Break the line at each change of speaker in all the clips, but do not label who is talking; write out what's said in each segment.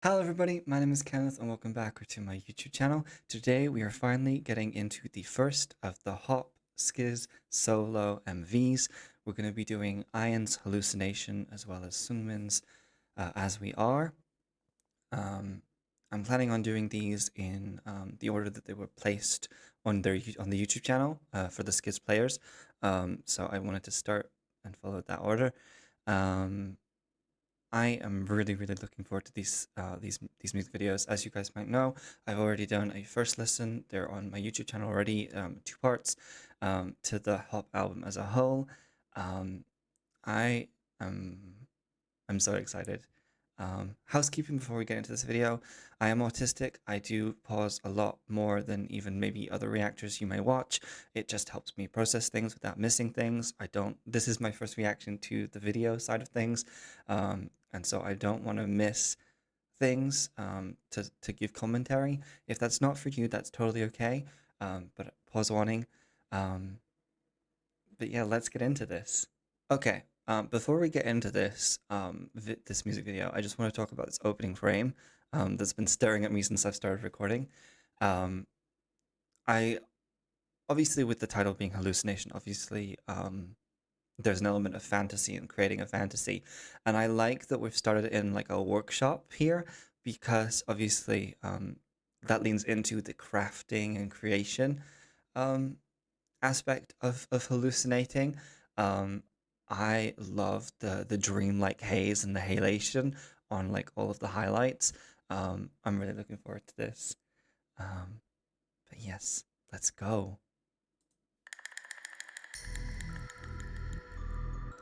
Hello everybody, my name is Kenneth and welcome back to my YouTube channel. Today we are finally getting into the first of the Hop Skiz solo MVs. We're going to be doing I.N's Hallucination as well as Seungmin's As We Are. I'm planning on doing these in the order that they were placed on the YouTube channel for the SKZ-PLAYERs. So I wanted to start and follow that order. I am really looking forward to these music videos. As you guys might know, I've already done a first listen. They're on my YouTube channel already, two parts to the Hop album as a whole. I am I'm so excited. Housekeeping before we get into this video. I am autistic. I do pause a lot more than even maybe other reactors you may watch. It just helps me process things without missing things. This is my first reaction to the video side of things. And so I don't want to miss things to give commentary. If that's not for you, that's totally okay. But pause warning. But yeah, let's get into this. Okay, before we get into this music video, I just want to talk about this opening frame that's been staring at me since I've started recording. Um, I obviously, with the title being hallucination, obviously there's an element of fantasy and creating a fantasy, and I like that we've started in like a workshop here because obviously that leans into the crafting and creation aspect of hallucinating. Um, I love the dreamlike haze and the halation on like all of the highlights. I'm really looking forward to this. But yes, let's go.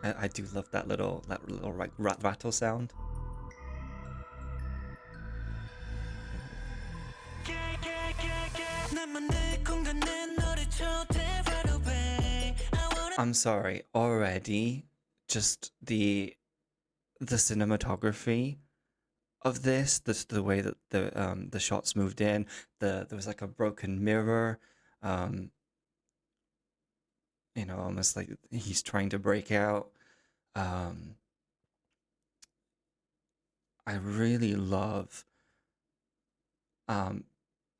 I do love that little like rattle sound. I'm sorry, already just the cinematography of the way that the shots moved in, there was like a broken mirror, um, almost like he's trying to break out. Um, I really love. Um,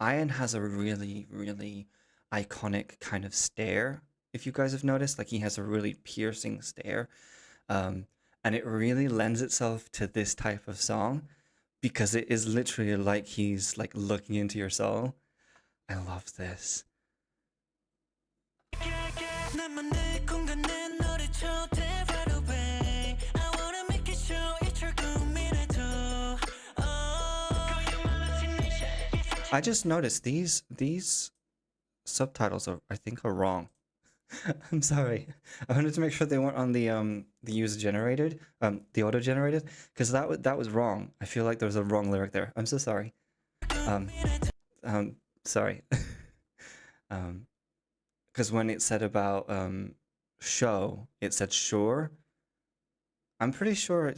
Ian has a really iconic kind of stare. If you guys have noticed, like he has a really piercing stare, um, and it really lends itself to this type of song because it is literally like he's like looking into your soul. I love this. I just noticed these subtitles I think are wrong. I'm sorry. I wanted to make sure they weren't on the user generated, the auto generated, because that was wrong. I feel like there was a wrong lyric there. I'm so sorry. Um, sorry. um, because when it said about show, it said sure. I'm pretty sure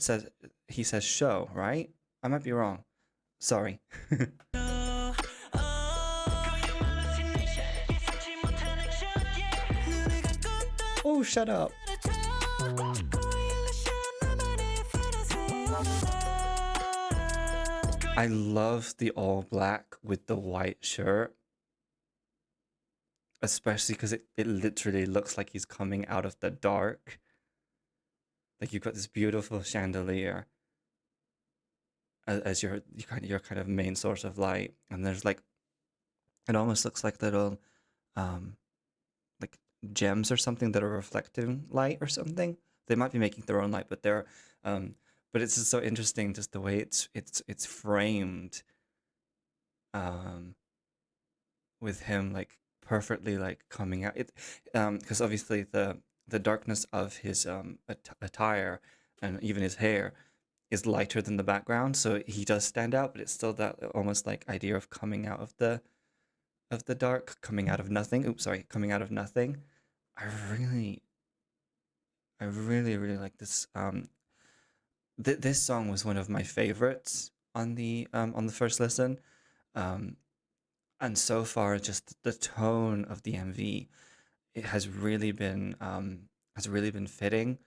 he says show, right? I might be wrong. Sorry. Oh, shut up. I love the all black with the white shirt. Especially because it literally looks like he's coming out of the dark. Like you've got this beautiful chandelier as your kind of main source of light, and there's like it almost looks like little um like gems or something that are reflecting light or something. They might be making their own light, but they're but it's just so interesting just the way it's framed um with him like perfectly like coming out it because obviously the darkness of his attire and even his hair is lighter than the background, so he does stand out, but it's still that almost like idea of coming out of the dark, coming out of nothing. Oops, sorry, coming out of nothing. I really really like this. This song was one of my favorites on the first listen. um and so far just the tone of the MV, it has really been fitting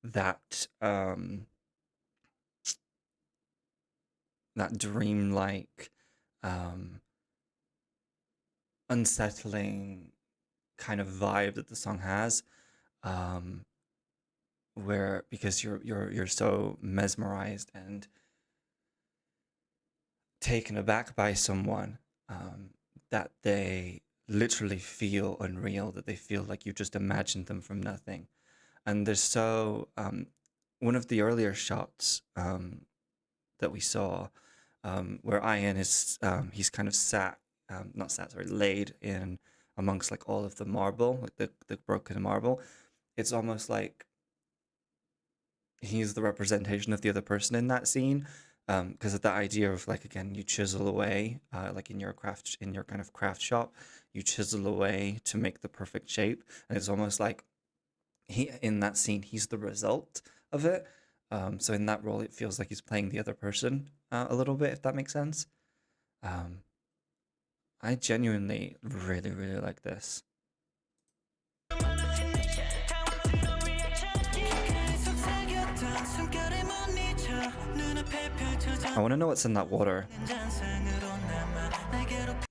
that that dreamlike, unsettling kind of vibe that the song has, where because you're so mesmerized and taken aback by someone, that they literally feel unreal, that they feel like you just imagined them from nothing. And there's so one of the earlier shots that we saw, where I.N is he's kind of not sat, sorry, laid in amongst like all of the marble, like the broken marble. It's almost like he's the representation of the other person in that scene, because of the idea of like, again, you chisel away, like in your kind of craft shop, you chisel away to make the perfect shape, and it's almost like he in that scene he's the result of it. So in that role, it feels like he's playing the other person a little bit, if that makes sense. Um, I genuinely really, really like this. I want to know what's in that water.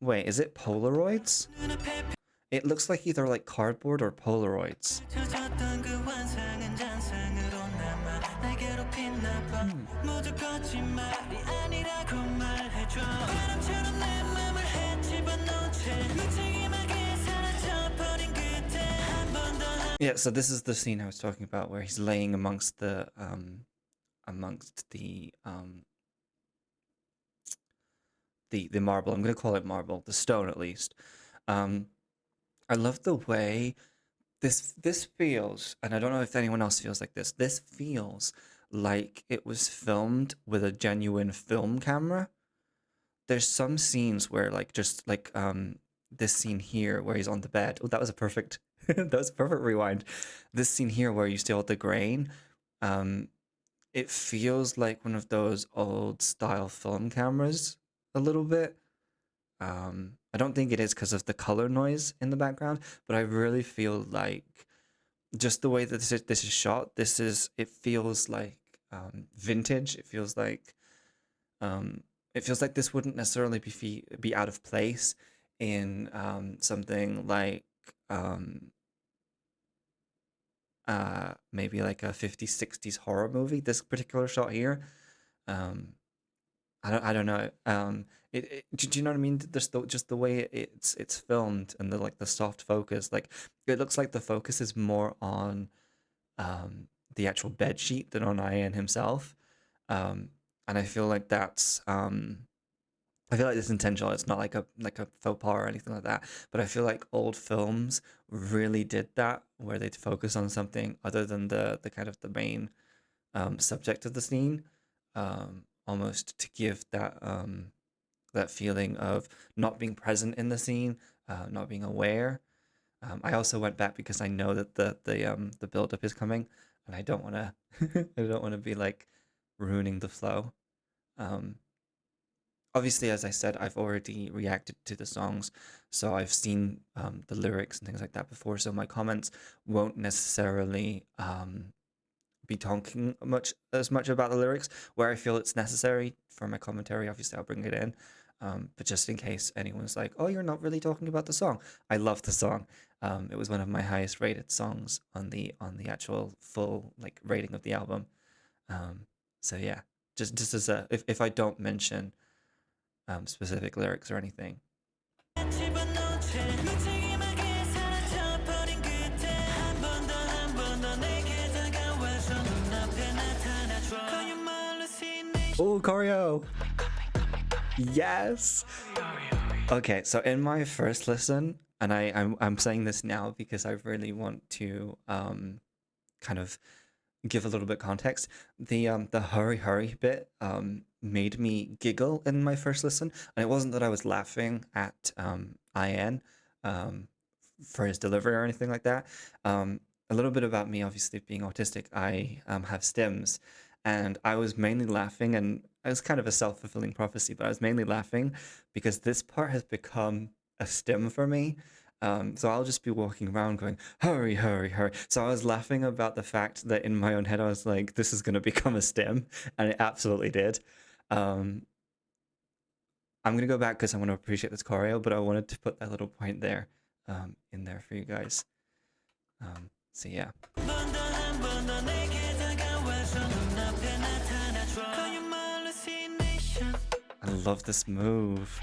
Wait, is it Polaroids? It looks like either like cardboard or Polaroids. Yeah, so this is the scene I was talking about where he's laying amongst the the marble. I'm gonna call it marble, the stone at least. I love the way this feels, and I don't know if anyone else feels like this. This feels like it was filmed with a genuine film camera. There's some scenes where like just like this scene here where he's on the bed. Oh, that was a perfect that was a perfect rewind. This scene here where you see all the grain, it feels like one of those old style film cameras a little bit. I don't think it is because of the color noise in the background, but I really feel like just the way that this is shot, it feels like vintage. It feels like this wouldn't necessarily be out of place in something like maybe like a 50s 60s horror movie. This particular shot here, um, I don't know. Do you know what I mean? Just the way it's filmed and the like the soft focus. Like it looks like the focus is more on the actual bed sheet than on I.N himself. And I feel like I feel like it's intentional. It's not like a faux pas or anything like that. But I feel like old films really did that, where they'd focus on something other than the kind of the main subject of the scene, almost to give that feeling of not being present in the scene, not being aware. I also went back because I know that the build up is coming, and I don't want to I don't want to be like ruining the flow. Um, Obviously, as I said, I've already reacted to the songs, so I've seen the lyrics and things like that before. So my comments won't necessarily be talking as much about the lyrics. Where I feel it's necessary for my commentary, obviously I'll bring it in. But just in case anyone's like, "Oh, you're not really talking about the song," I love the song. It was one of my highest rated songs on the actual full like rating of the album. Um, so yeah, just as a if I don't mention specific lyrics or anything. Oh, choreo! Yes. Okay, so in my first listen, and I'm saying this now because I really want to kind of give a little bit of context. The hurry hurry bit made me giggle in my first listen, and it wasn't that I was laughing at I.N for his delivery or anything like that. A little bit about me, obviously being autistic, I have stims, and I was mainly laughing, and it was kind of a self-fulfilling prophecy, but I was mainly laughing because this part has become a stim for me. So I'll just be walking around going, hurry, hurry, hurry. So I was laughing about the fact that in my own head, I was like, this is going to become a stim. And it absolutely did. Um, I'm gonna go back because I want to appreciate this choreo, but I wanted to put that little point there in there for you guys. So yeah. I love this move.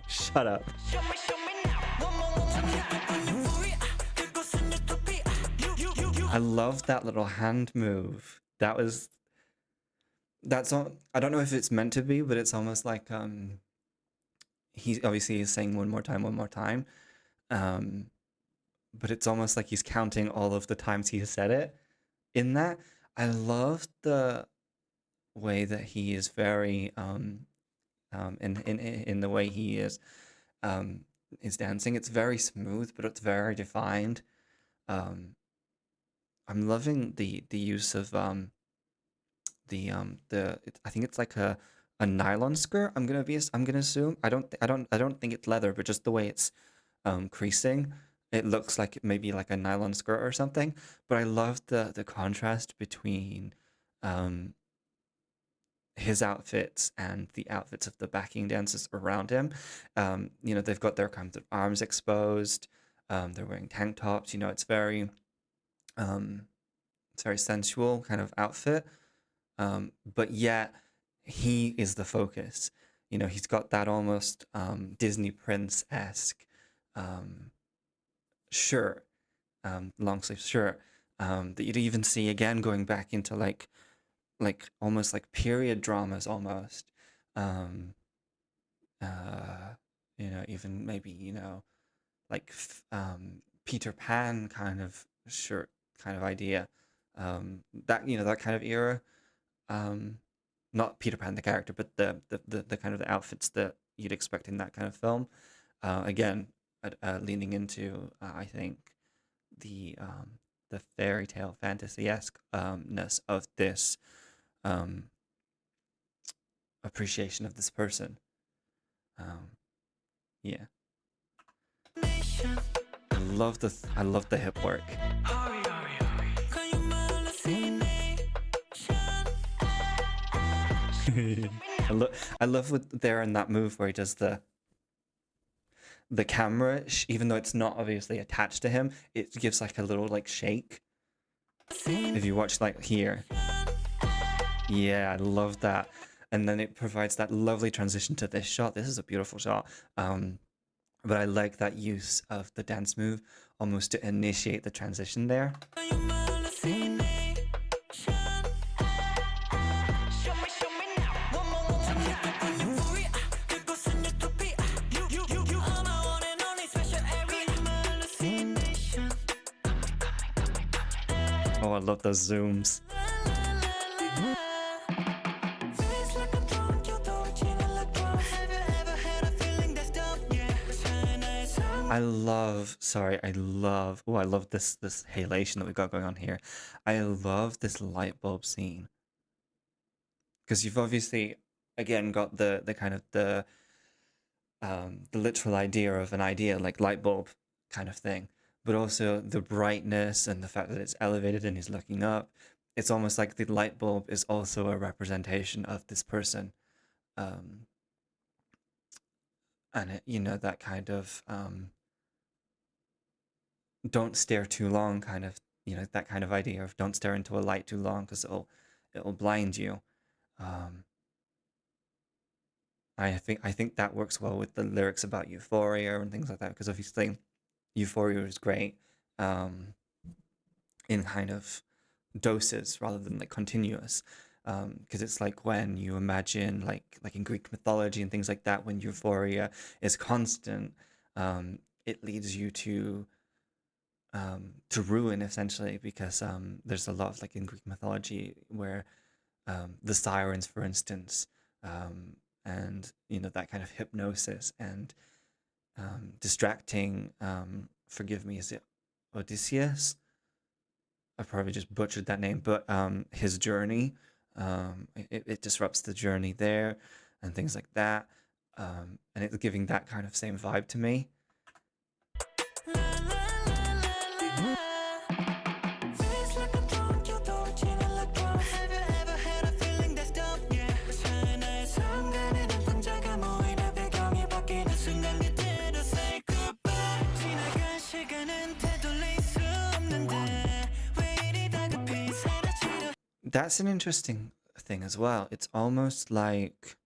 Shut up. I love that little hand move. That's all. I don't know if it's meant to be, but it's almost like he's obviously saying one more time. But it's almost like he's counting all of the times he has said it in that. I love the way that he is very in the way he is dancing. It's very smooth, but it's very defined. I'm loving the use of I think it's like a nylon skirt. I'm gonna assume. I don't think it's leather, but just the way it's creasing, it looks like maybe like a nylon skirt or something. But I love the contrast between his outfits and the outfits of the backing dancers around him. You know, they've got their kind of arms exposed. They're wearing tank tops. You know, it's very sensual kind of outfit. But yet he is the focus. You know, he's got that almost Disney Prince-esque shirt, long sleeve shirt, that you'd even see again going back into like almost like period dramas almost. You know, even maybe, you know, like Peter Pan kind of shirt kind of idea. That, you know, that kind of era. Not Peter Pan the character, but the kind of the outfits that you'd expect in that kind of film. Again, leaning into I think the fairy tale fantasy-esque ness of this appreciation of this person. Yeah. I love the hip work. I love what there in that move where he does the camera, even though it's not obviously attached to him, it gives like a little like shake. If you watch like here. Yeah, I love that. And then it provides that lovely transition to this shot. This is a beautiful shot. But I like that use of the dance move almost to initiate the transition there. Oh, I love those zooms. I love this halation that we got going on here. I love this light bulb scene. Because you've obviously, again, got the kind of the literal idea of an idea, like light bulb kind of thing, but also the brightness and the fact that it's elevated and he's looking up. It's almost like the light bulb is also a representation of this person. And it, you know, that kind of don't stare too long kind of, you know, that kind of idea of don't stare into a light too long because it'll blind you. I think that works well with the lyrics about euphoria and things like that, because obviously euphoria is great in kind of doses rather than like continuous, because it's like when you imagine like in Greek mythology and things like that, when euphoria is constant, it leads you to ruin essentially, because there's a lot of like in Greek mythology where the sirens, for instance, and you know, that kind of hypnosis and distracting, forgive me, is it Odysseus? I probably just butchered that name, but his journey, it disrupts the journey there and things like that, and it's giving that kind of same vibe to me. That's an interesting thing as well. It's almost like,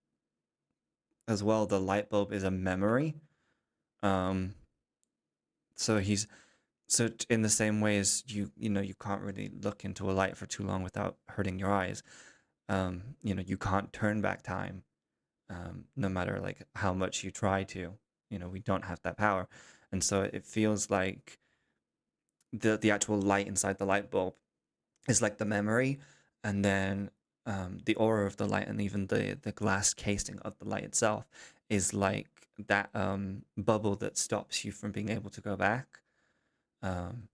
as well, the light bulb is a memory. Um, so he's in the same way as you know, you can't really look into a light for too long without hurting your eyes. You know, you can't turn back time, no matter like how much you try to. You know, we don't have that power, and so it feels like the actual light inside the light bulb is like the memory, and then the aura of the light and even the glass casing of the light itself is like that bubble that stops you from being able to go back. Um,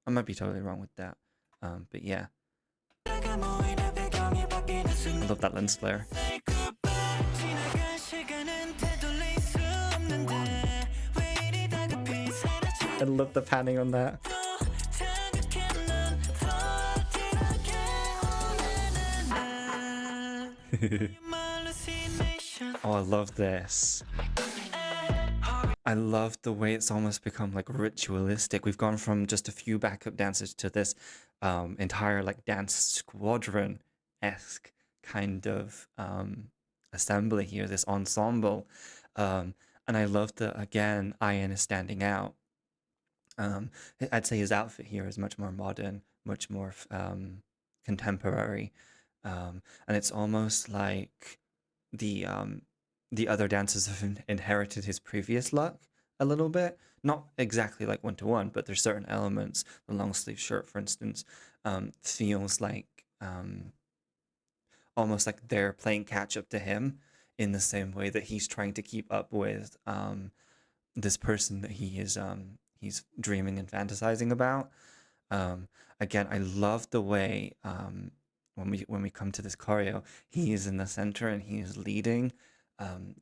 I might be totally wrong with that, but yeah, I love that lens flare. I love the panning on that. Oh, I love this. I love the way it's almost become like ritualistic. We've gone from just a few backup dancers to this entire like dance squadron-esque kind of assembly here, this ensemble. And I love that, again, I.N is standing out. I'd say his outfit here is much more modern, much more contemporary. And it's almost like the other dancers have inherited his previous look a little bit. Not exactly like one to one, but there's certain elements. The long sleeve shirt, for instance, feels like almost like they're playing catch up to him in the same way that he's trying to keep up with this person that he's dreaming and fantasizing about. Again, I love the way when we come to this choreo, he is in the center and he is leading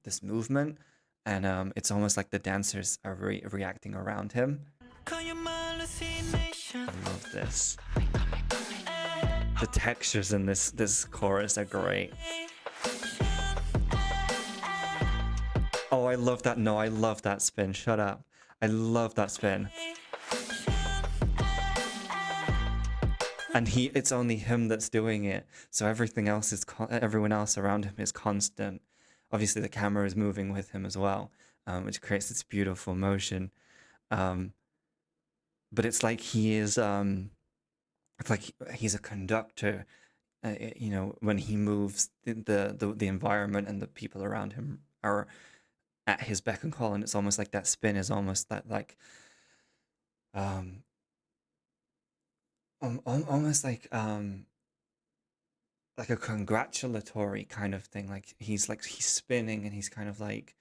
this movement, and it's almost like the dancers are reacting around him. I love this. The textures in this chorus are great. Oh, I love that. No, I love that spin. Shut up. I love that spin. And it's only him that's doing it, so everything else is everyone else around him is constant. Obviously, the camera is moving with him as well, which creates this beautiful motion. But it's like he is, it's like he's a conductor. You know, when he moves, the environment and the people around him are at his beck and call, and it's almost like that spin is almost that almost like a congratulatory kind of thing. Like he's spinning and he's kind of like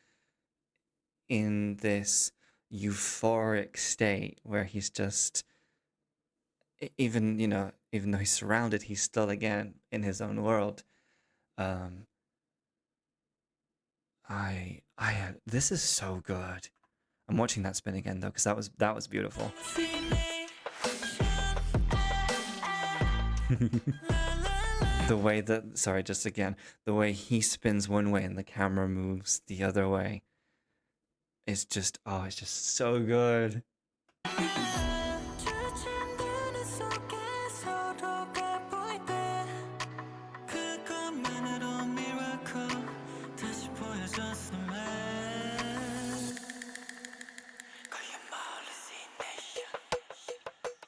in this euphoric state where he's just even, you know, even though he's surrounded, he's still again in his own world. This is so good. I'm watching that spin again though, because that was beautiful. The way that, sorry, just again, the way he spins one way and the camera moves the other way is just, oh, it's just so good.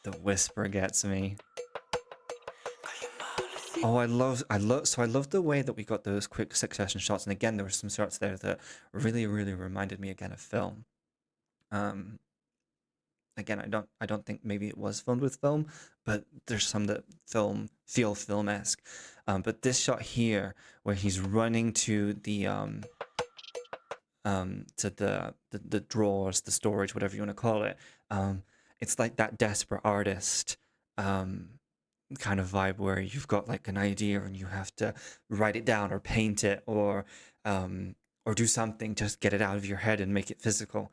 The whisper gets me. Oh, I love the way that we got those quick succession shots, and again, there were some shots there that really reminded me again of film. Again, I don't think maybe it was filmed with film, but there's some that feel film-esque. But this shot here, where he's running to the drawers, the storage, whatever you want to call it, it's like that desperate artist kind of vibe where you've got like an idea and you have to write it down or paint it or do something, just get it out of your head and make it physical.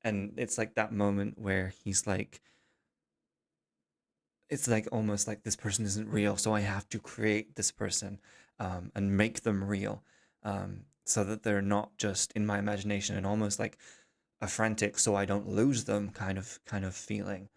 And it's like that moment where he's like, it's like almost like this person isn't real, so I have to create this person and make them real, so that they're not just in my imagination, and almost like a frantic so I don't lose them kind of feeling.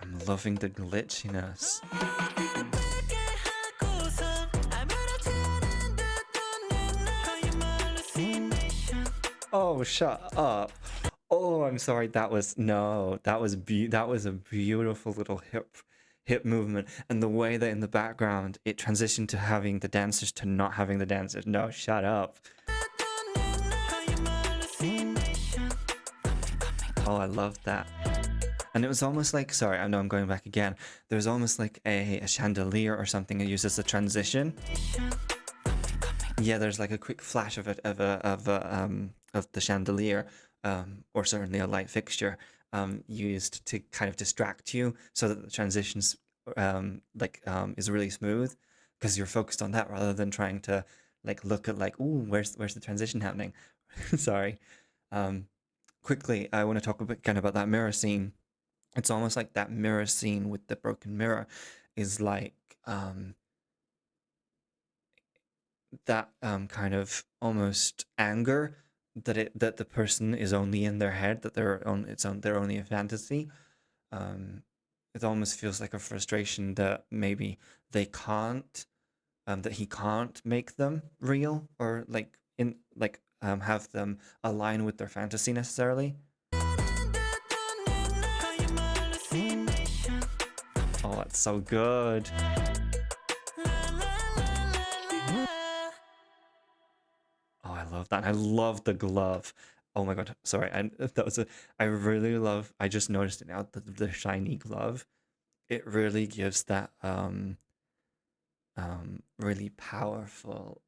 I'm loving the glitchiness. Oh, shut up. Oh, I'm sorry. That was no. That was a beautiful little hip movement, and the way that in the background it transitioned to having the dancers to not having the dancers. No, shut up. Oh, I love that. And it was almost like, sorry, I know I'm going back again. There was almost like a chandelier or something it uses a transition. Yeah, there's like a quick flash of it of the chandelier, or certainly a light fixture, used to kind of distract you, so that the transitions is really smooth, because you're focused on that rather than trying to like look at like, ooh, where's the transition happening? Sorry. Quickly, I want to talk a bit kind of about that mirror scene. It's almost like that mirror scene with the broken mirror is like that kind of almost anger that the person is only in their head, that they're only a fantasy. Um, it almost feels like a frustration that maybe they can't that he can't make them real, or like in like have them align with their fantasy necessarily. Oh, that's so good. Oh, I love that. I love the glove. Oh my god, sorry. And that was a. I really love. I just noticed it now. The shiny glove. It really gives that really powerful.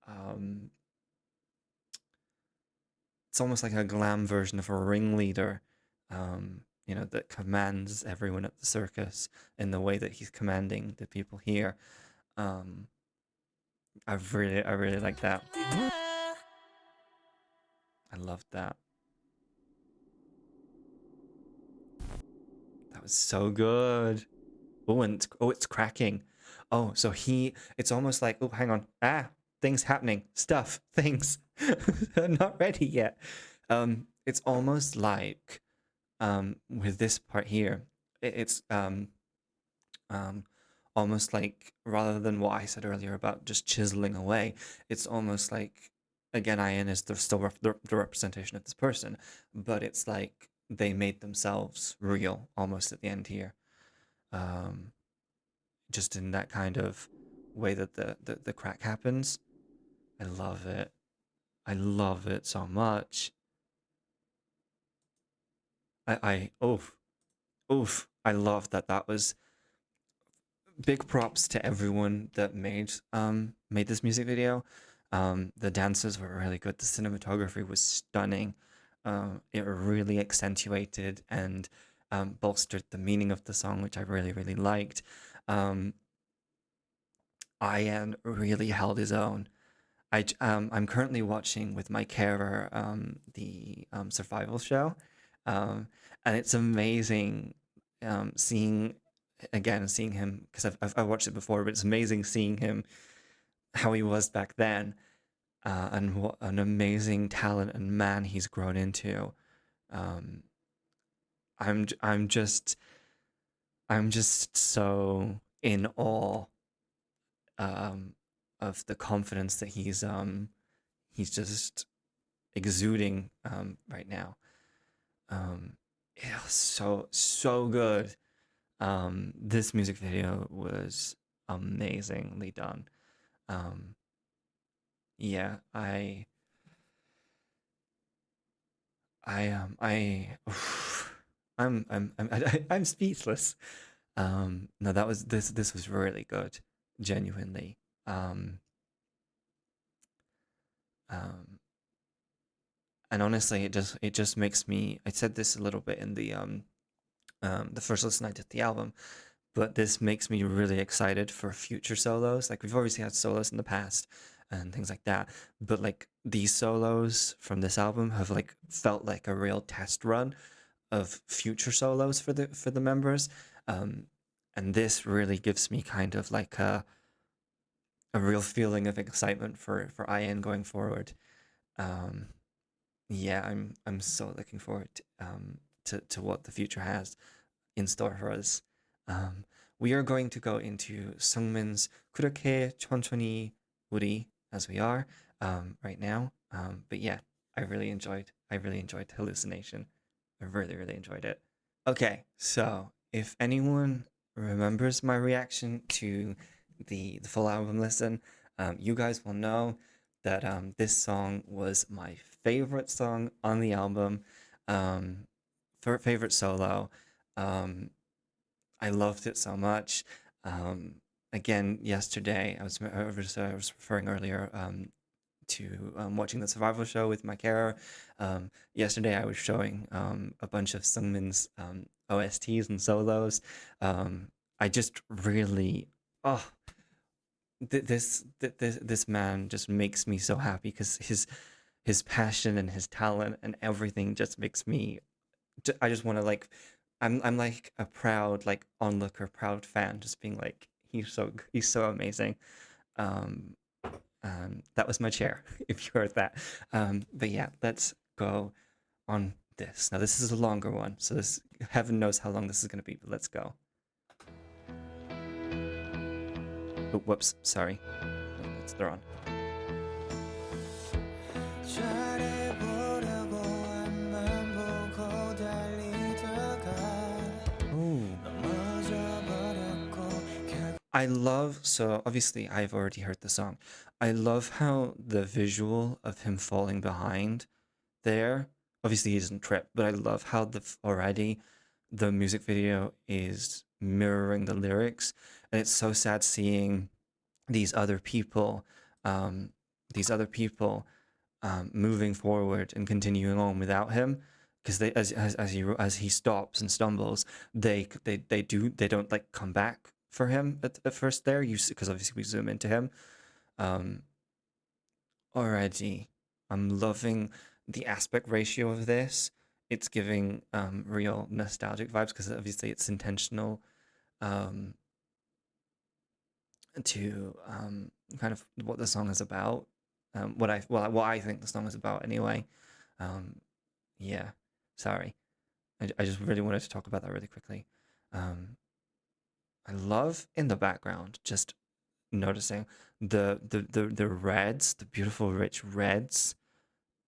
It's almost like a glam version of a ringleader. That commands everyone at the circus in the way that he's commanding the people here. Um, I really like that. I loved that. That was so good. Oh, and it's cracking. Oh, so it's almost like, oh, hang on. Things happening. Stuff, things. Not ready yet. It's almost like with this part here, it's um almost like, rather than what I said earlier about just chiseling away, it's almost like, again, I.N is still the representation of this person, but it's like they made themselves real almost at the end here. Um, just in that kind of way that the crack happens. I love it. I love it so much. Oof, oof. I love that. That was big props to everyone that made this music video. The dances were really good. The cinematography was stunning. It really accentuated and bolstered the meaning of the song, which I really, really liked. I.N really held his own. I'm currently watching with my carer the survival show, um, and it's amazing seeing seeing him, because I've watched it before, but it's amazing seeing him how he was back then, and what an amazing talent and man he's grown into. Um, I'm just so in awe um, of the confidence that he's just exuding right now. It was so good. This music video was amazingly done. Um, yeah, oof, I'm speechless. No, this was really good, genuinely. Um, um, and honestly, it just makes me. I said this a little bit in the first listen I did the album, but this makes me really excited for future solos. Like, we've obviously had solos in the past and things like that, but like these solos from this album have like felt like a real test run of future solos for the members. Um, and this really gives me kind of like a real feeling of excitement for I.N going forward. Um, Yeah, I'm so looking forward to what the future has in store for us. Um, we are going to go into Seungmin's 그렇게 천천히 우리 as we are right now. But yeah, I really enjoyed Hallucination. I really, really enjoyed it. Okay, so if anyone remembers my reaction to the full album listen, you guys will know that this song was my favorite song on the album, favorite solo. Um, I loved it so much. Um, Again, yesterday I was referring earlier to watching the survival show with my carer. Yesterday, I was showing a bunch of Sungmin's OSTs and solos. I just really, oh, this man just makes me so happy because his passion and his talent and everything just makes me. I just want to like, I'm like a proud like onlooker, proud fan, just being like he's so amazing. Um, that was my chair, if you heard that. But yeah, let's go on this. Now, this is a longer one, so this heaven knows how long this is going to be, but let's go. Oh, whoops, sorry. Let's throw on. Ooh. I love, so obviously I've already heard the song. I love how the visual of him falling behind there, obviously he doesn't trip, but I love how already the music video is mirroring the lyrics, and it's so sad seeing these other people, um, these other people moving forward and continuing on without him, because they as he stops and stumbles, they don't like come back for him at first there. You because obviously we zoom into him. Um, Already, I'm loving the aspect ratio of this. It's giving real nostalgic vibes because obviously it's intentional um, to kind of what the song is about. What I think the song is about anyway. Um, yeah, sorry. I just really wanted to talk about that really quickly. Um, I love in the background just noticing the reds, the beautiful rich reds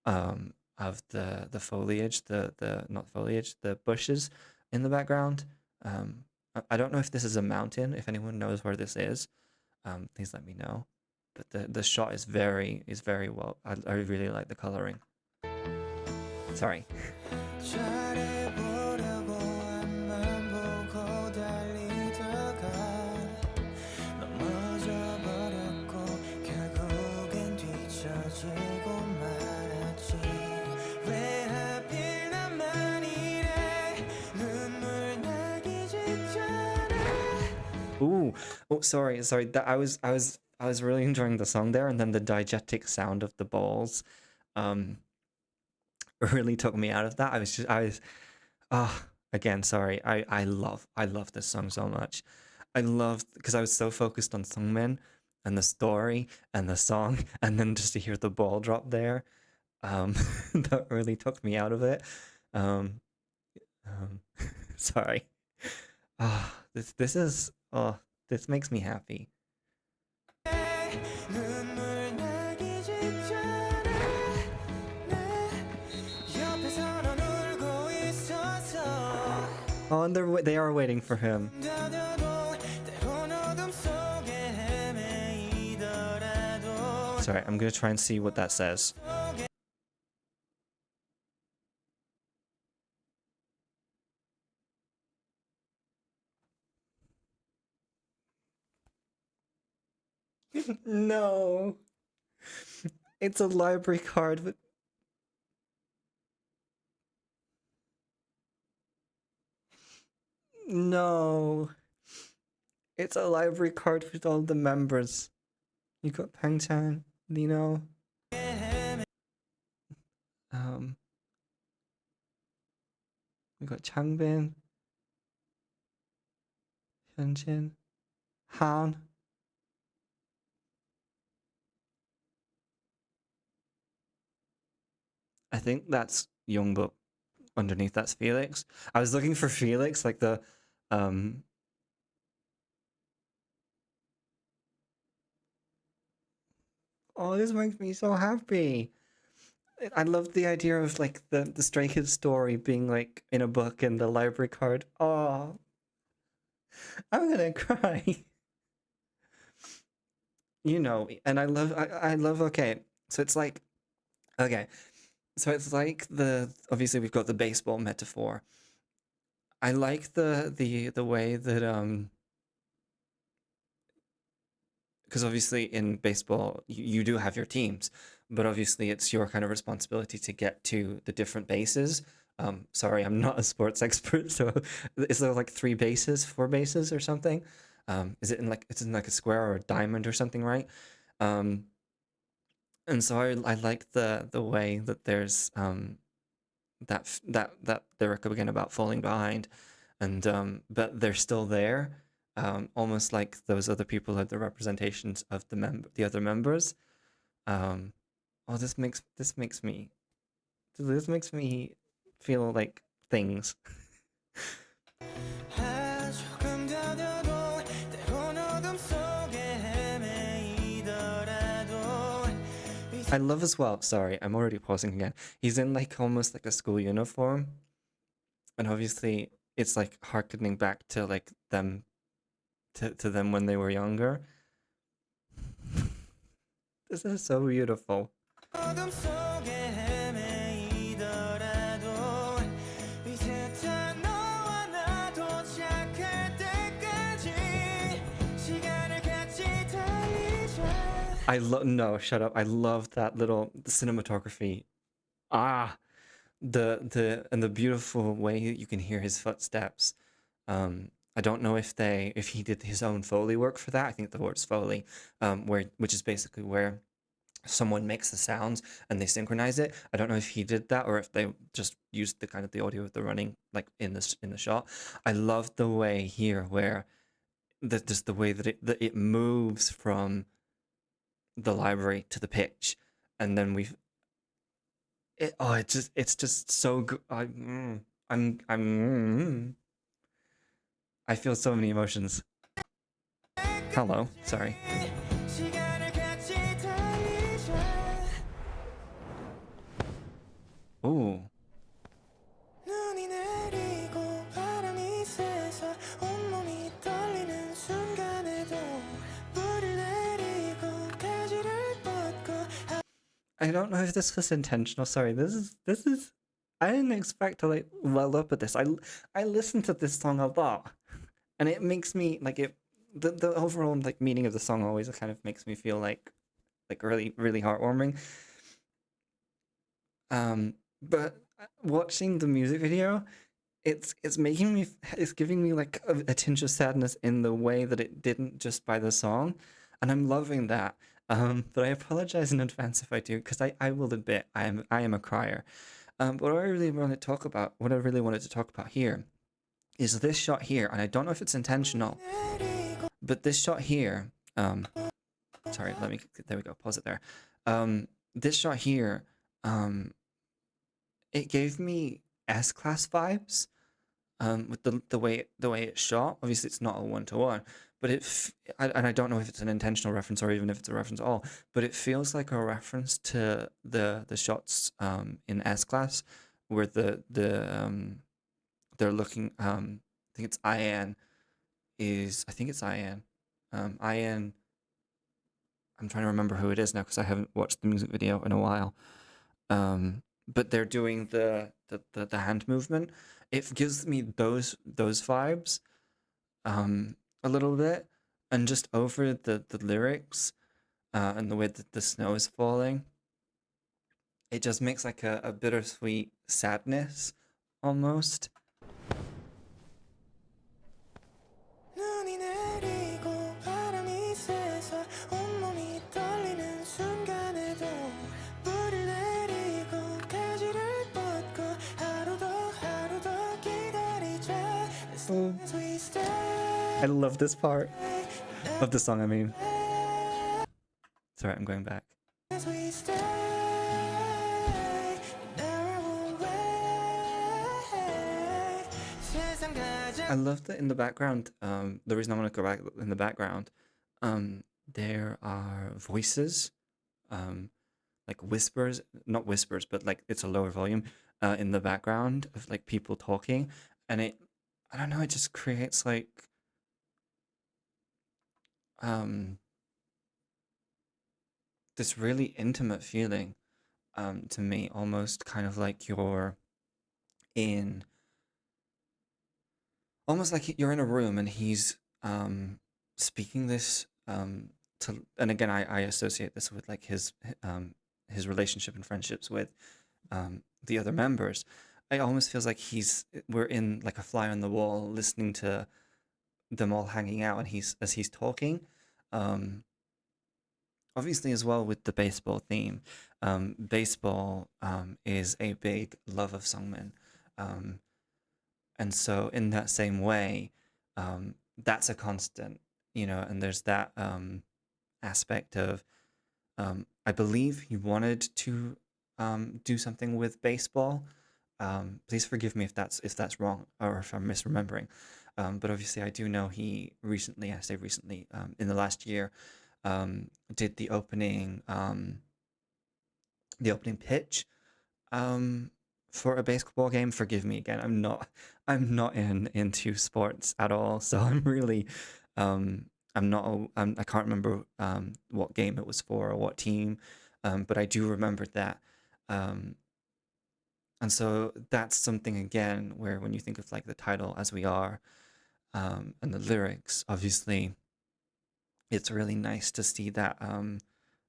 of the foliage, the not foliage, the bushes in the background. I don't know if this is a mountain. If anyone knows where this is, please let me know. But the shot is very well. I really like the coloring. Sorry. Ooh, oh, sorry. That I was really enjoying the song there, and then the diegetic sound of the balls, um, really took me out of that. I was, ah, again, sorry. I love this song so much. I love because I was so focused on Sungmin and the story and the song, and then just to hear the ball drop there, um, that really took me out of it. Um, um, sorry. Ah, this is this makes me happy. Oh, and they are waiting for him. Sorry, I'm gonna try and see what that says. No, it's a library card with. No, it's a library card with all the members. You got Pangchan, Lino, um, we got Changbin, Hyunjin, Han. I think that's Young, but underneath that's Felix. I was looking for Felix, like the oh, this makes me so happy. I love the idea of like the Stray Kids story being like in a book and the library card. Oh, I'm gonna cry. You know, and I love okay. So it's like okay. So it's like the obviously we've got the baseball metaphor. I like the way that because obviously in baseball you do have your teams, but obviously it's your kind of responsibility to get to the different bases. Sorry, I'm not a sports expert, so is there like three bases, four bases, or something? Is it in like it's in like a square or a diamond or something, right? Um, and so I like the way that there's that lyric again about falling behind, and but they're still there, almost like those other people are the representations of the other members. Um, oh, this makes me feel like things. I love as well. Sorry, I'm already pausing again. He's in like almost like a school uniform, and obviously it's like harkening back to like them to them when they were younger. This is so beautiful. I love no, shut up. I love that little cinematography. Ah, the and the beautiful way that you can hear his footsteps. I don't know if he did his own Foley work for that. I think the word's Foley, which is basically where someone makes the sounds and they synchronize it. I don't know if he did that or if they just used the kind of the audio of the running like in the shot. I love the way here where just the way that it moves from the library to the pitch, and then it's just so good. I feel so many emotions. Hello, sorry. Ooh. I don't know if this was intentional. Sorry, this is. I didn't expect to like well up at this. I listen to this song a lot, and it makes me like it. The overall like meaning of the song always kind of makes me feel like really heartwarming. But watching the music video, it's giving me like a tinge of sadness in the way that it didn't just by the song, and I'm loving that. But I apologize in advance if I do, because I will admit I am a crier. But what I really wanted to talk about here is this shot here, and I don't know if it's intentional, but this shot here, sorry, there we go, pause it there. This shot here, um, it gave me S-Class vibes. With the way it's shot. Obviously, it's not a one-to-one, but and I don't know if it's an intentional reference or even if it's a reference at all. But it feels like a reference to the shots in S-Class, where they're looking. I think it's I.N. I think it's I.N. I.N. I'm trying to remember who it is now because I haven't watched the music video in a while. But they're doing the hand movement. It gives me those vibes, a little bit, and just over the lyrics, and the way that the snow is falling, it just makes like a bittersweet sadness, almost. Oh. I love this part of the song, I mean. Sorry, I'm going back. I love that in the background. The reason I want to go back in the background, there are voices, um, like whispers, not whispers, but like it's a lower volume, in the background of like people talking, and I don't know, it just creates like, um, this really intimate feeling, to me, almost kind of like you're in, almost like you're in a room and he's, speaking this, to, and again, I associate this with like his relationship and friendships with, the other members. It almost feels like we're in like a fly on the wall listening to them all hanging out, and he's talking. Um, Obviously, as well with the baseball theme, baseball, is a big love of Seungmin. Um, and so in that same way, that's a constant, and there's that, aspect of, I believe he wanted to, do something with baseball. Please forgive me if that's wrong or if I'm misremembering. But obviously, I do know he recently, I say recently, in the last year, did the opening pitch, um, for a basketball game. Forgive me again. I'm not into sports at all, so I'm really, um, I'm not. I can't remember, what game it was for or what team, but I do remember that. Um, and so that's something again where when you think of like the title "As We Are," and the lyrics, obviously, it's really nice to see that,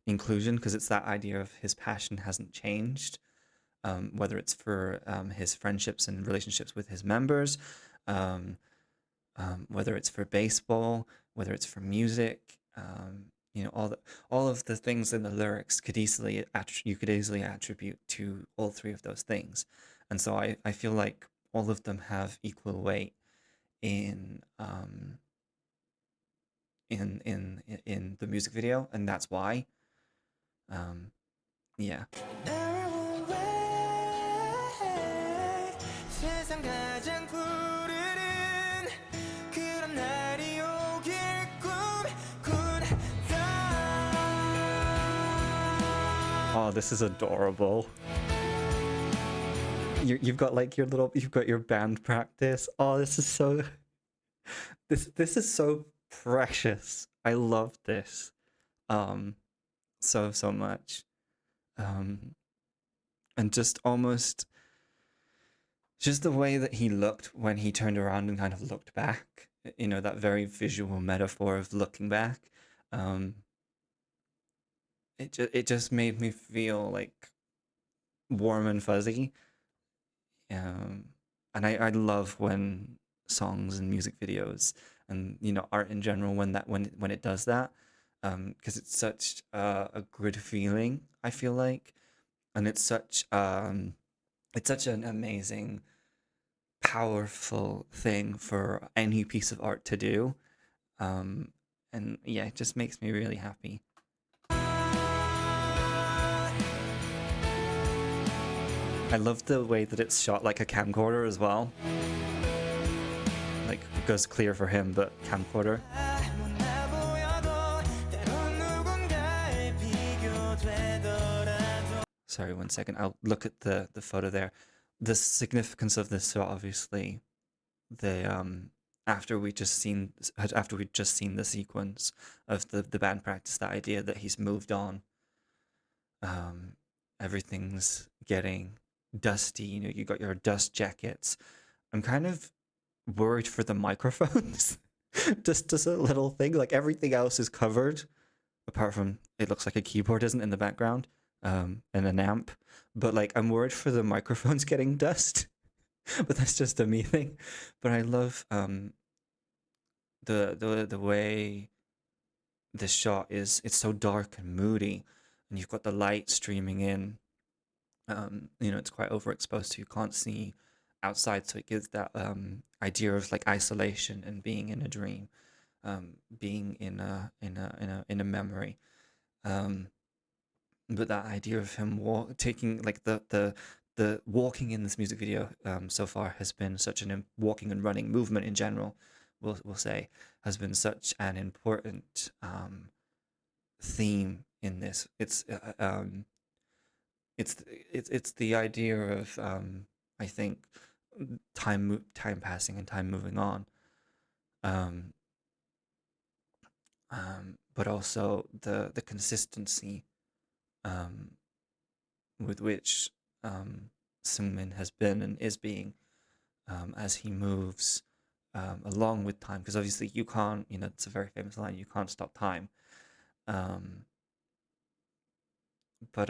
inclusion, because it's that idea of his passion hasn't changed, whether it's for, his friendships and relationships with his members, um, whether it's for baseball, whether it's for music, all of the things in the lyrics you could easily attribute to all three of those things, and so I feel like all of them have equal weight in, in the music video, and that's why, um, yeah. Oh, this is adorable. You've got like you've got your band practice. Oh, this is so, this is so precious. I love this, um, so much. Um, and just the way that he looked when he turned around and kind of looked back. That very visual metaphor of looking back. Um, it just made me feel like warm and fuzzy. Um, and I love when songs and music videos and art in general, when it does that, because it's such, a good feeling, I feel like, and it's such an amazing, powerful thing for any piece of art to do. Um, and yeah, it just makes me really happy. I love the way that it's shot like a camcorder as well. Like, it goes clear for him, but camcorder. Sorry, 1 second. I'll look at the photo there. The significance of this shot, obviously, the after we just seen the sequence of the band practice, that idea that he's moved on. Um, Everything's getting dusty. You got your dust jackets. I'm kind of worried for the microphones. Just a little thing. Like, everything else is covered, apart from it looks like a keyboard isn't in the background, and an amp. But like, I'm worried for the microphones getting dust. But that's just a me thing. But I love, the way this shot is. It's so dark and moody, and you've got the light streaming in. It's quite overexposed, so you can't see outside. So it gives that, idea of like isolation and being in a dream, being in a memory. Um, but that idea of him taking like the the walking in this music video so far has been such an walking and running movement in general. We'll say has been such an important theme in this. It's the idea of I think time passing and time moving on, um, but also the consistency um, with which Seungmin has been and is being as he moves along with time. Because obviously you can't, it's a very famous line, you can't stop time. Um, but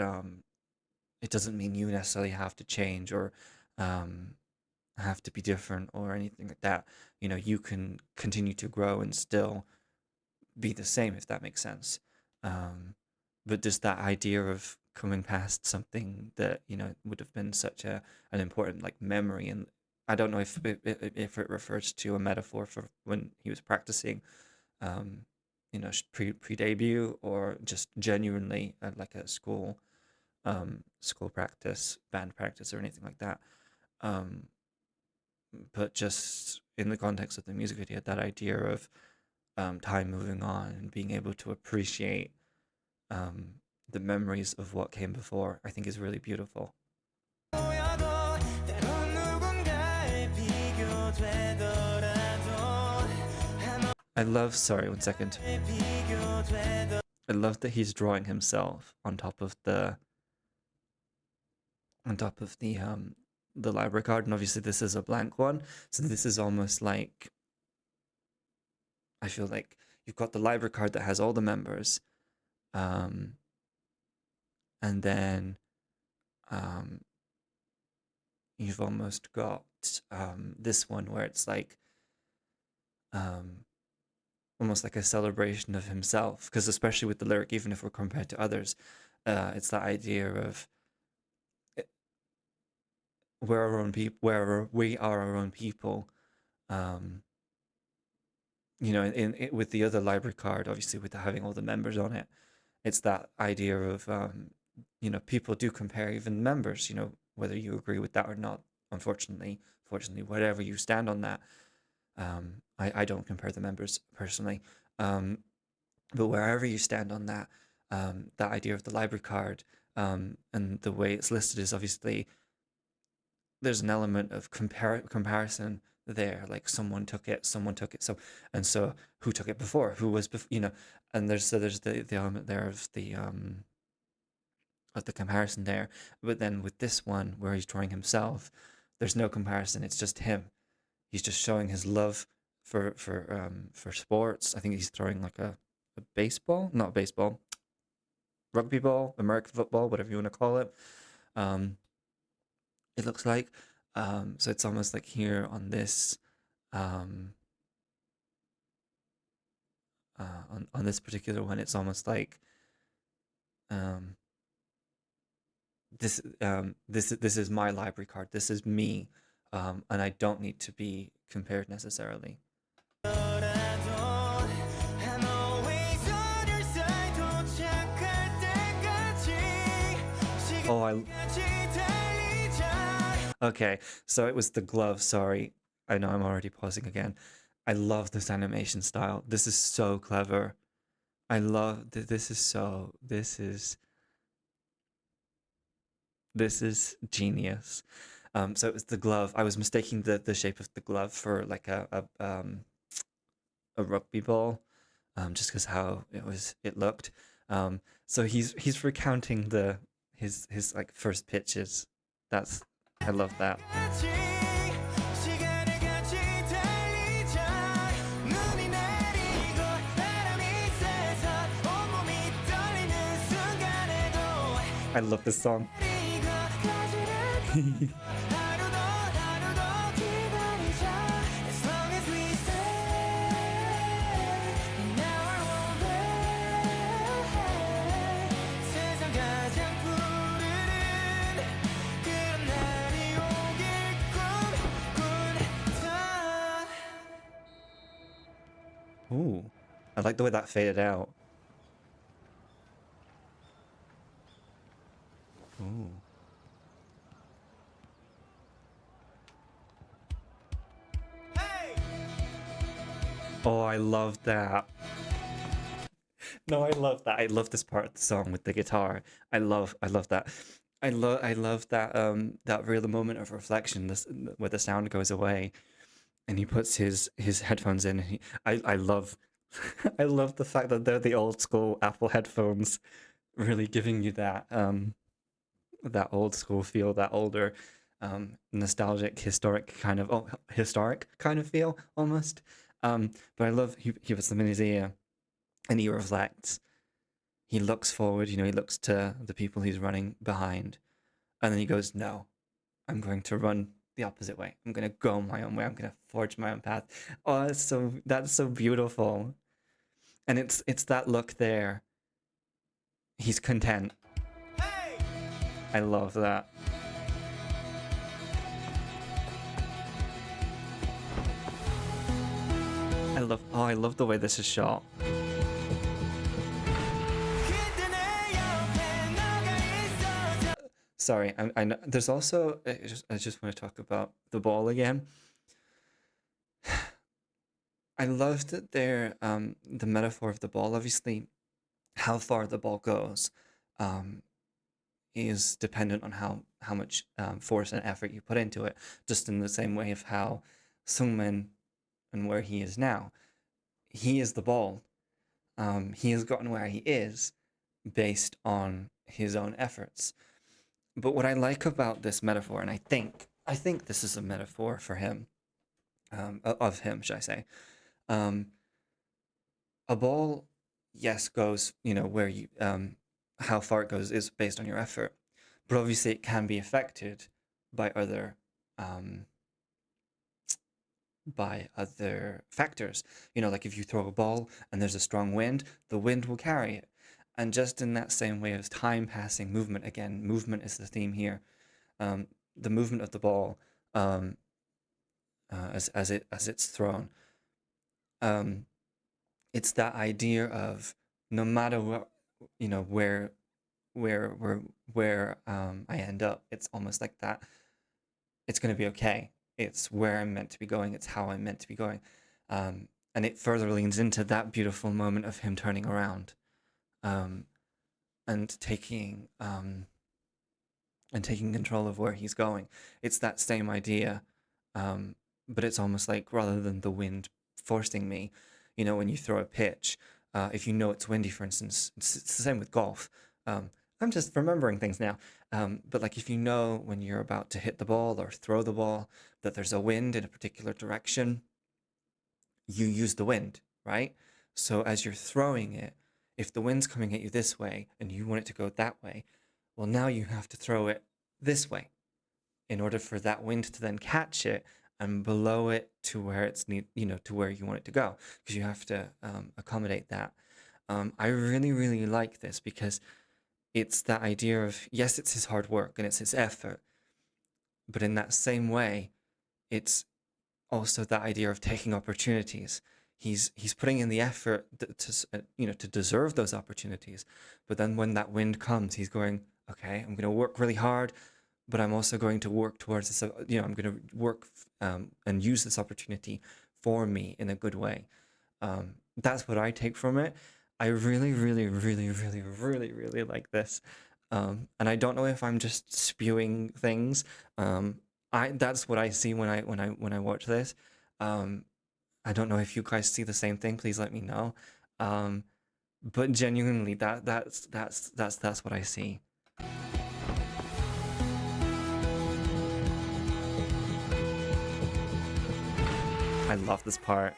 it doesn't mean you necessarily have to change or um, have to be different or anything like that. You can continue to grow and still be the same, if that makes sense. Um, but just that idea of coming past something that would have been such an important like memory, and I don't know if it refers to a metaphor for when he was practicing, um, pre debut, or just genuinely like a school practice, band practice, or anything like that. Um, but just in the context of the music video, that idea of time moving on and being able to appreciate um, the memories of what came before, I think is really beautiful. Sorry, 1 second. I love that he's drawing himself on top of the library card, and obviously this is a blank one, so this is almost like, I feel like you've got the library card that has all the members, and then you've almost got this one where it's like almost like a celebration of himself, because especially with the lyric, even if we're compared to others, it's that idea of we're our own people, where we are our own people. With the other library card, obviously with having all the members on it, it's that idea of people do compare even members, whether you agree with that or not. Unfortunately, fortunately, whatever you stand on that, I don't compare the members personally, but wherever you stand on that, that idea of the library card, and the way it's listed is obviously there's an element of comparison there, like someone took it, so who took it before, who was and there's the element there of the comparison there. But then with this one where he's drawing himself, there's no comparison, it's just him. He's just showing his love for sports. I think he's throwing like a baseball, not baseball, rugby ball, American football, whatever you want to call it. It looks like. So it's almost like here on this, on this particular one, it's almost like this is my library card. This is me, and I don't need to be compared necessarily. Oh, okay, so it was the glove, sorry. I know I'm already pausing again. I love this animation style. This is so clever. I love this is genius. So it was the glove. I was mistaking the shape of the glove for like a rugby ball, just because how it looked. So he's recounting his like first pitches. I love that. I love this song. Ooh, I like the way that faded out. Ooh. Oh, I love that. No, I love that. I love this part of the song with the guitar. I love that. I love that that real moment of reflection, this where the sound goes away and he puts his headphones in. And I love I love the fact that they're the old school Apple headphones, really giving you that that old school feel, that older nostalgic historic kind of feel almost. But I love he puts them in his ear and he reflects. He looks forward, you know, he looks to the people he's running behind, and then he goes, "No, I'm going to run the opposite way. I'm going to go my own way. I'm going to forge my own path." Oh, that's so beautiful, and it's that look there. He's content. I love that. I love the way this is shot. Sorry, I know there's also I just want to talk about the ball again. I love that they're the metaphor of the ball. Obviously, how far the ball goes is dependent on how much force and effort you put into it. Just in the same way of how Seungmin and where he is now, he is the ball. He has gotten where he is based on his own efforts. But what I like about this metaphor, and I think this is a metaphor for him, of him, should I say? Um, a ball, yes, goes, you know, where you how far it goes is based on your effort, but obviously it can be affected by um, other factors. You know, like if you throw a ball and there's a strong wind, the wind will carry it. And just in that same way as time passing, movement again, movement is the theme here. The movement of the ball as it's thrown. It's that idea of no matter what, you know, where where I end up, it's almost like that. It's going to be okay. It's where I'm meant to be going. It's how I'm meant to be going. And it further leans into that beautiful moment of him turning around, um, and taking control of where he's going. It's that same idea, but it's almost like rather than the wind forcing me, you know, when you throw a pitch, if you know it's windy, for instance, it's the same with golf. I'm just remembering things now. But like if you know when you're about to hit the ball or throw the ball that there's a wind in a particular direction, you use the wind, right? So as you're throwing it, if the wind's coming at you this way and you want it to go that way, well, now you have to throw it this way in order for that wind to then catch it and blow it to where to where you want it to go, because you have to accommodate that. I really, really like this because it's that idea of, yes, it's his hard work and it's his effort, but in that same way, it's also that idea of taking opportunities. He's putting in the effort to deserve those opportunities, but then when that wind comes, he's going, okay, I'm going to work really hard, but I'm also going to work towards this. I'm going to work and use this opportunity for me in a good way. That's what I take from it. I really, really, really, really, really, really like this. And I don't know if I'm just spewing things. That's what I see when I watch this. I don't know if you guys see the same thing. Please let me know. But genuinely, that's what I see. I love this part.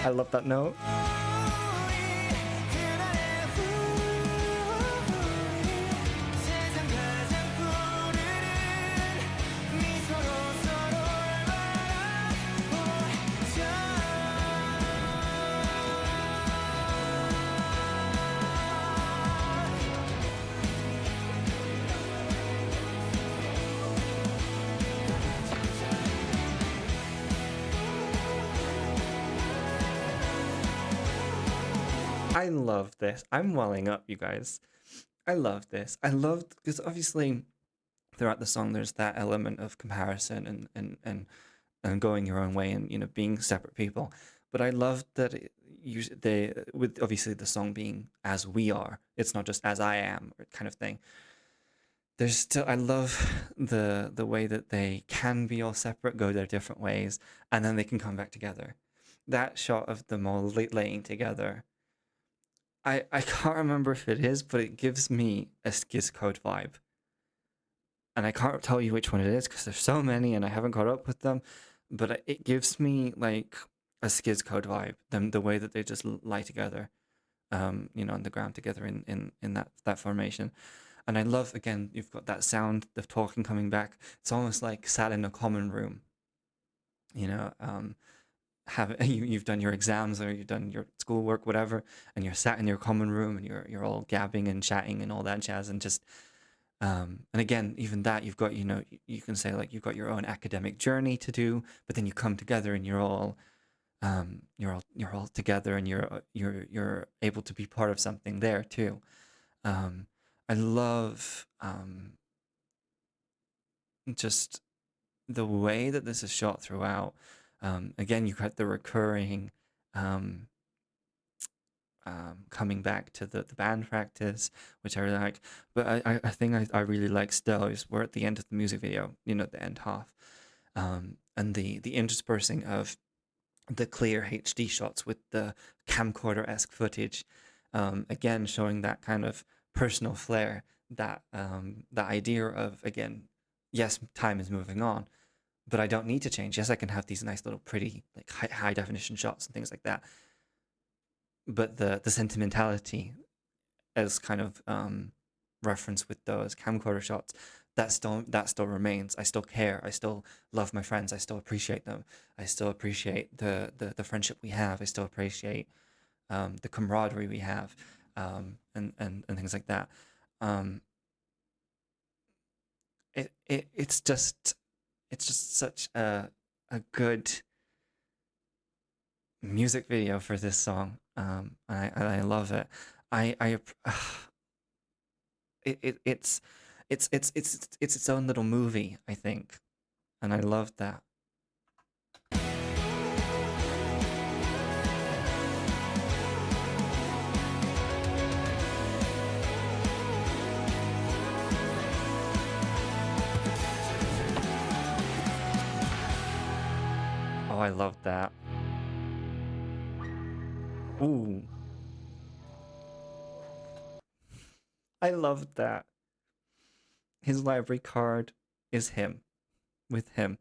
I love that note. I love this. I'm welling up, you guys. I love this. I love because obviously throughout the song there's that element of comparison and going your own way and being separate people. But I love that they with obviously the song being as we are. It's not just as I am kind of thing. There's still I love the way that they can be all separate, go their different ways, and then they can come back together. That shot of them all laying together. I can't remember if it is, but it gives me a Skiz Code vibe. And I can't tell you which one it is because there's so many and I haven't caught up with them. But it gives me like a Skiz Code vibe. The way that they just lie together, on the ground together in that formation. And I love again, you've got that sound of talking coming back. It's almost like sat in a common room. You know, you've done your exams or you've done your schoolwork, whatever, and you're sat in your common room and you're all gabbing and chatting and all that jazz and just and again, even that you've got, you can say like you've got your own academic journey to do, but then you come together and you're all together and you're able to be part of something there too. Um, I love just the way that this is shot throughout. Again, you got the recurring um, coming back to the band practice, which I really like. But I think I really like still is we're at the end of the music video, the end half, and the interspersing of the clear HD shots with the camcorder-esque footage, again showing that kind of personal flair, that idea of again, yes, time is moving on, but I don't need to change. Yes, I can have these nice little pretty like high definition shots and things like that. But the sentimentality as kind of reference with those camcorder shots, that still remains. I still care. I still love my friends. I still appreciate them. I still appreciate the friendship we have. I still appreciate the camaraderie we have, and things like that. Um, it's just such a good music video for this song. I love it. I it's it's its own little movie, I think, and I love that. Oh, I love that. Ooh, I love that. His library card is him, with him,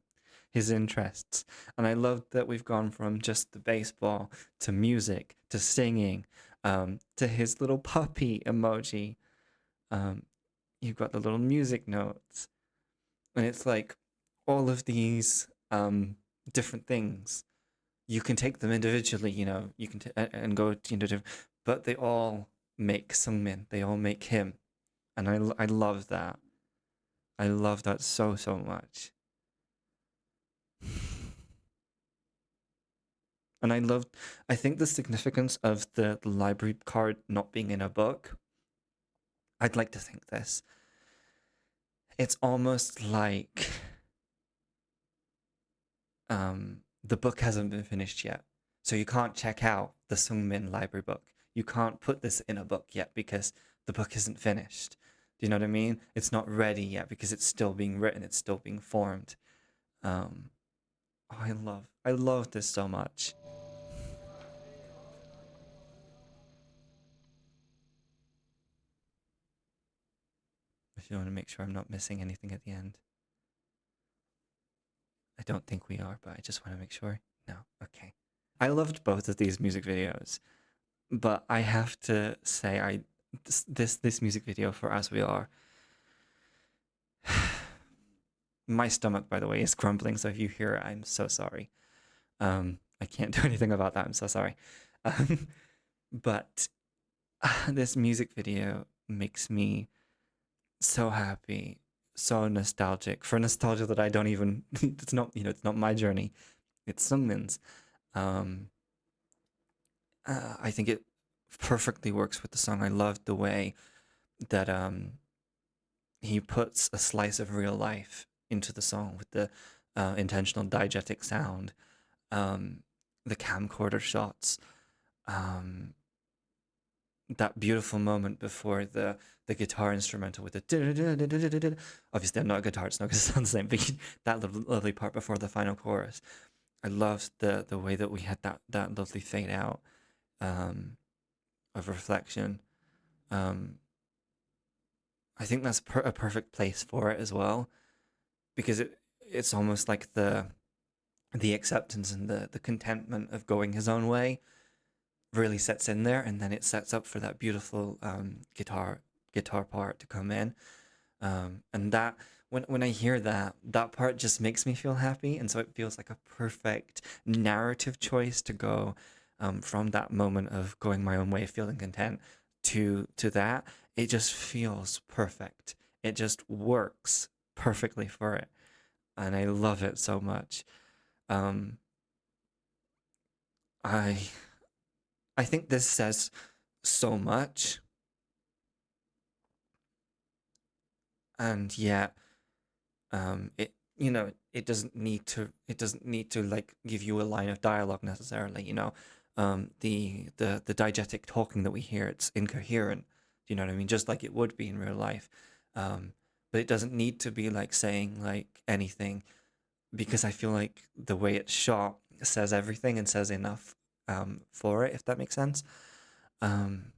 his interests. And I love that we've gone from just the baseball to music to singing, to his little puppy emoji. Um, you've got the little music notes. And it's like all of these different things. You can take them individually, you can and go into different, but they all make Seungmin. They all make him, and I love that. I love that so so much. And I think the significance of the library card not being in a book. I'd like to think this. It's almost like the book hasn't been finished yet. So you can't check out the Seungmin library book. You can't put this in a book yet because the book isn't finished. Do you know what I mean? It's not ready yet because it's still being written. It's still being formed. Um, oh, I love this so much. I just want to make sure I'm not missing anything at the end. I don't think we are, but I just want to make sure. No, okay. I loved both of these music videos, but I have to say, this music video for As We Are. My stomach, by the way, is grumbling, so if you hear it, I'm so sorry. I can't do anything about that. I'm so sorry. Um, but this music video makes me so happy, so nostalgic. For nostalgia that I don't even. It's not. It's not my journey. It's Seungmin's. Um, I think it perfectly works with the song. I love the way that he puts a slice of real life into the song with the intentional diegetic sound, um, the camcorder shots, um, that beautiful moment before the guitar instrumental with the obviously I'm not a guitar, it's not going to sound the same, but that lovely part before the final chorus. I loved the way that we had that lovely fade out um, of reflection. Um, I think that's a perfect place for it as well, because it's almost like the acceptance and the contentment of going his own way really sets in there, and then it sets up for that beautiful guitar part to come in. And that when I hear that part just makes me feel happy, and so it feels like a perfect narrative choice to go from that moment of going my own way, feeling content, to that. It just feels perfect. It just works perfectly for it, and I love it so much. Um, I I think this says so much, and yet it it doesn't need to like give you a line of dialogue necessarily. The diegetic talking that we hear, it's incoherent. Do you know what I mean? Just like it would be in real life. um but it doesn't need to be like saying like anything, because I feel like the way it's shot says everything and says enough for it, if that makes sense. um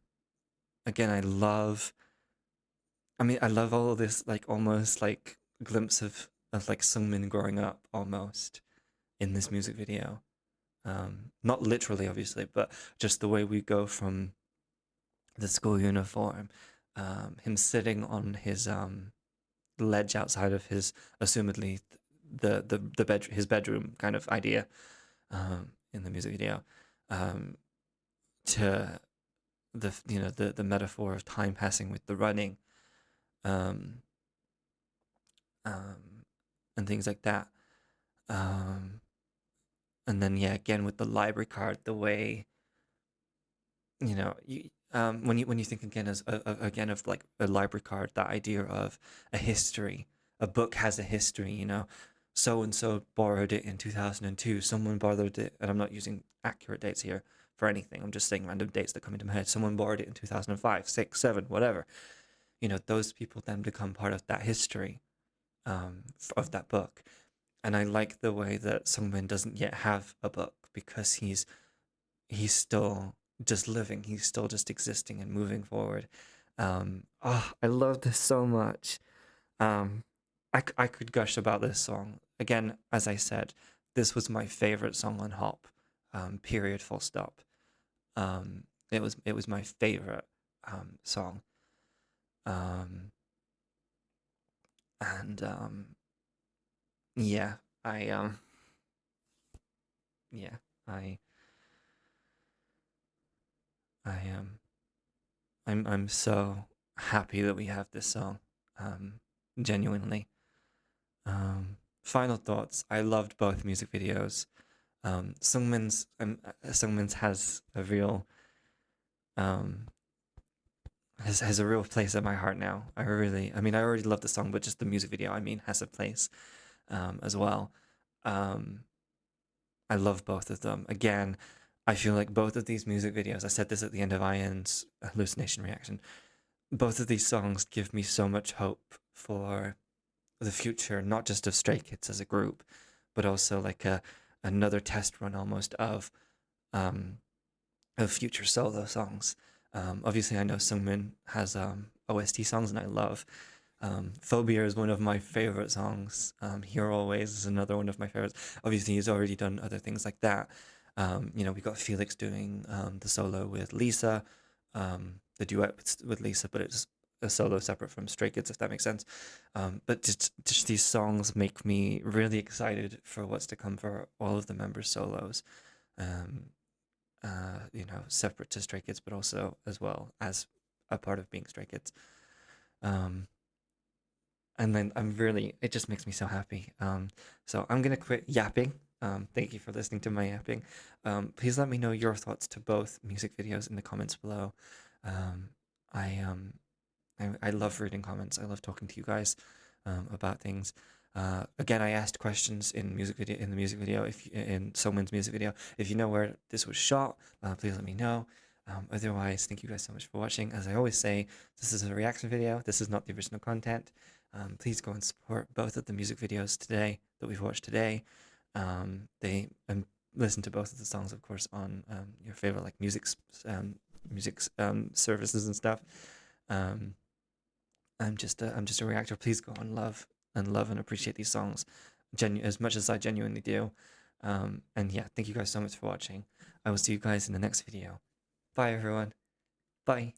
Again, I love all of this, like almost like glimpse of like Seungmin growing up almost in this music video. Not literally, obviously, but just the way we go from the school uniform, him sitting on his ledge outside of his, assumedly, his bedroom kind of idea, in the music video, um, to the metaphor of time passing with the running, um, um, and things like that. Um, and then yeah, again with the library card, the way when you think again again of like a library card, that idea of a history, a book has a history. So and so borrowed it in 2002. Someone borrowed it, and I'm not using accurate dates here for anything. I'm just saying random dates that come into my head. Someone borrowed it in 2005, 6, 7, whatever. Those people then become part of that history, of that book. And I like the way that Sungmin doesn't yet have a book, because he's still just living. He's still just existing and moving forward. I love this so much. Um, I could gush about this song. Again, as I said, this was my favorite song on Hop. Period. Full stop. It was my favorite song. Um, and yeah, I yeah, I I I'm so happy that we have this song. Um, Genuinely. Final thoughts. I loved both music videos. Sungmin's has a real um has a real place in my heart now. I already love the song, but just the music video, has a place as well. Um, I love both of them. Again, I feel like both of these music videos, I said this at the end of I.N's hallucination reaction, both of these songs give me so much hope for the future, not just of Stray Kids as a group, but also like another test run almost um, of future solo songs. Obviously, I know Seungmin has OST songs, and I love. Phobia is one of my favorite songs. Here Always is another one of my favorites. Obviously, he's already done other things like that. We got Felix doing the solo with Lisa, the duet with Lisa, but it's a solo separate from Stray Kids, if that makes sense. But just these songs make me really excited for what's to come for all of the members' solos. Um, Separate to Stray Kids, but also as well as a part of being Stray Kids. Um, and then it just makes me so happy. So I'm gonna quit yapping Thank you for listening to my yapping. Please let me know your thoughts to both music videos in the comments below. Um, I I love reading comments. I love talking to you guys about things. Again, I asked questions in the music video, if in Seungmin's music video. If you know where this was shot, please let me know. Otherwise, thank you guys so much for watching. As I always say, this is a reaction video. This is not the original content. Please go and support both of the music videos today that we've watched today. They listen to both of the songs, of course, on your favorite like music services and stuff. Um, I'm just a reactor. Please go and love and appreciate these songs, as much as I genuinely do. And yeah, thank you guys so much for watching. I will see you guys in the next video. Bye everyone. Bye.